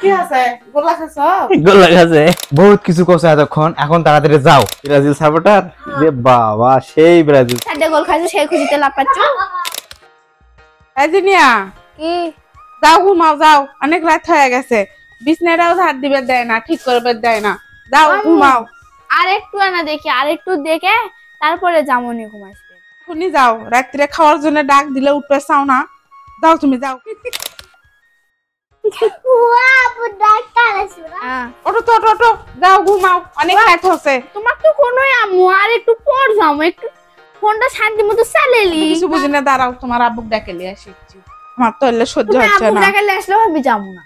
কি আছে গোলা খাইছো গোলা খাইছে বহুত কিছু কইছে এতক্ষণ এখন তাড়াতাড়ি যাও ব্রাজিল সাপোর্টার রে বাবা সেই ব্রাজিল চারটে গোল খাইছো সেই খুশিতে লাপাচ্ছো এজিনিয়া কি যাও ঘুমাও যাও অনেক রাত হয়ে গেছে বিছনাটাও ঝাড় দিবে দেয় না ঠিক করবে দেয় না যাও ঘুমাও আর একটু না দেখি আর একটু দেখে তারপরে জামনি ঘুমাইছে তুমি যাও রাত্রে খাওয়ার জন্য ডাক দিলে উঠবে চাও না যাও তুমি যাও ওটো তো ওটো ওটো যাও ঘুমাও অনেক রাত হচ্ছে তোমার তো কোনোই আম্মু আর একটু পর যাও একটু ফোনটা শান্তি মতো চালাইলি কিছু বুঝি না দাঁড়াও তোমার আব্বুক ডাকে লিয়ে আসি আমার তো এলে সহ্য হচ্ছে আব্বু না ডাকালে আসলে আমি যাবো না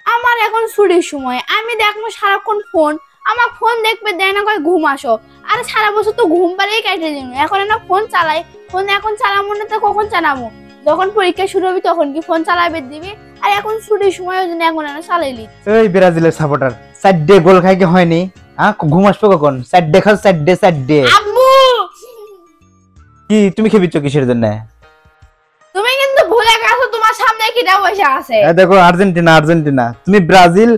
আমার এখন ছুটির সময় আমি দেখবো সারাক্ষণ ফোন আমার ফোন দেখবে দেয় না কয় ঘুম আসো আর সারা বছর তো ঘুম পাড়েই কাটে দিন এখন না ফোন চালাই ফোন এখন চালাবো না তো কখন চালাবো যখন পরীক্ষা শুরু হবে তখন কি ফোন চালাবে দিবি আর এখন ছুটির সময় ওই জন্য এখন না চালাইলি এই ব্রাজিলের সাপোর্টার চারটে গোল খাই কি হয়নি ঘুম আসবে কখন চারটে খাও চারটে আব্বু কি তুমি খেপিচ্ছ কিসের জন্য তুমি কিন্তু ভুলে গেছো তোমার সামনে কিটা বসে আছে দেখো আর্জেন্টিনা তুমি ব্রাজিল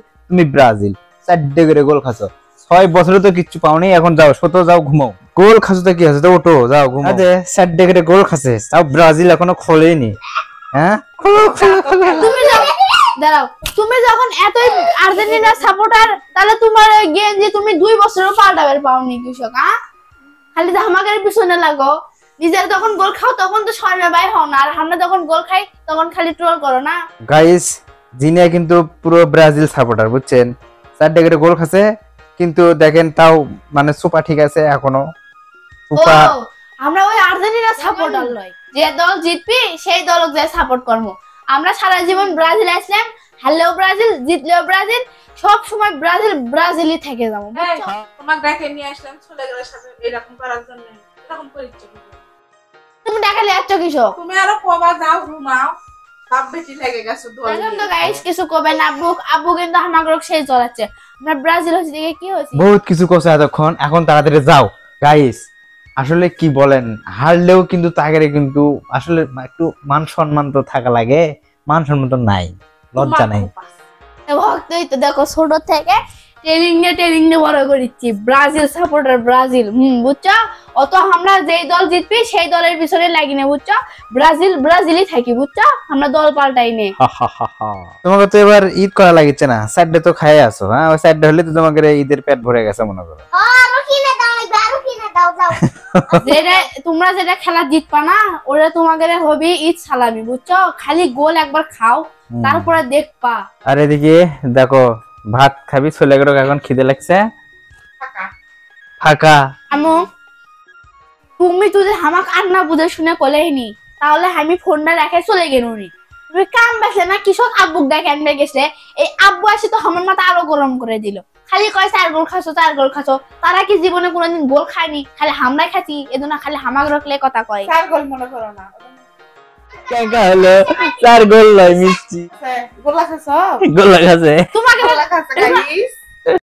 চারটে করে গোল খাচ্ছ 6 বছরে তো কিচ্ছু পাওনি এখন যাও শত যাও ঘুমাও গোল খাচ্ছ তো কি আছে তো ওঠো যাও ঘুমাও চারটে করে গোল খাচ্ছে তাও ব্রাজিল এখনো খোলেনি হ্যাঁ তুমি দাঁড়াও তুমি যখন এতই আর্জেন্টিনার সাপোর্টার তাহলে তোমার গেঞ্জি তুমি 2 বছরও পাল্টাবার পাওনি কৃষক খালি ধামাকের পিছনে লাগো নিজের যখন গোল খাও তখন তো শর্মে বাই হও না আর আমরা যখন গোল খাই তখন খালি ট্রোল করো না গাইস জিনিয়া কিন্তু পুরো ব্রাজিল সাপোর্টার বুঝছেন চারটে করে গোল খাচ্ছে কিন্তু দেখেন তাও মানে সুপা ঠিক আছে এখনো সুপা আমরা ওই আর্জেন্টিনা সাপোর্টার লই যে দল জিতবি সেই দলক যে সাপোর্ট করবো আমরা সারা জীবন ব্রাজিল আসলাম হারলেও ব্রাজিল জিতলেও ব্রাজিল সব সময় ব্রাজিলই থেকে যাবো তোমার ডাকে নিয়ে আসলাম চলে গেলে সাথে এরকম করার জন্য এরকম করিচ্ছ তুমি দেখালে এত কিছু তুমি আরো কবা যাও ঘুমাও সব বেশি লেগে গেছে এখন তো গাইস কিছু কবে না আব্বু কিন্তু আমাকে সেই চলাচ্ছে আমরা ব্রাজিল হচ্ছে দেখে কি হয়েছে বহুত কিছু কইছে এতক্ষণ এখন তাড়াতাড়ি যাও গাইস আসলে কি বলেন হারলেও কিন্তু তাগেরে কিন্তু আসলে একটু মান সম্মান তো থাকা লাগে মান সম্মান তো নাই লজ্জা নাই ভক্তই তো দেখো ছোট থেকে ট্রেনিং নিয়ে বড় করেছি ব্রাজিল সাপোর্টার ব্রাজিল বুঝছো অত আমরা যেই দল জিতবি সেই দলের পিছনে লাগি না বুঝছো ব্রাজিলই থাকি বুঝছো আমরা দল পাল্টাই নে তোমাকে তো এবার ঈদ করা লাগিচ্ছে না সাইডে তো খাই আছো হ্যাঁ ওই সাইডে হলে তো তোমাকে ঈদের পেট ভরে গেছে মনে করো তোমরা যেটা খেলা জিতবা না ওটা তোমাকে হবে ঈদ সালামি বুঝছো খালি গোল একবার খাও তারপরে দেখবা আর এদিকে দেখো ভাত খাবি চলে গেল এখন খিদে লাগছে ফাঁকা আমু তুমি যদি আমাকে আর না বুঝে শুনে কলেনি তাহলে আমি ফোনটা রেখে চলে গেলুনি তুমি কাম বাসে না কৃষক আব্বুক দেখে আনবে গেছে এই আব্বু আসে তো আমার মাথা আরো গরম করে দিল খালি কয় 4 গোল খাচ্ছো তারা কি জীবনে কোনোদিন গোল খায়নি খালি হামরাই খাচ্ছি এজন্য খালি হামাক রাখলে কথা কয় 4 গোল মনে করো না কেকা হলো 4 গোল লয় মিষ্টি গোলা খাইছো গোলা খাচ্ছে তোমাকে গোলা খাইছো গাইস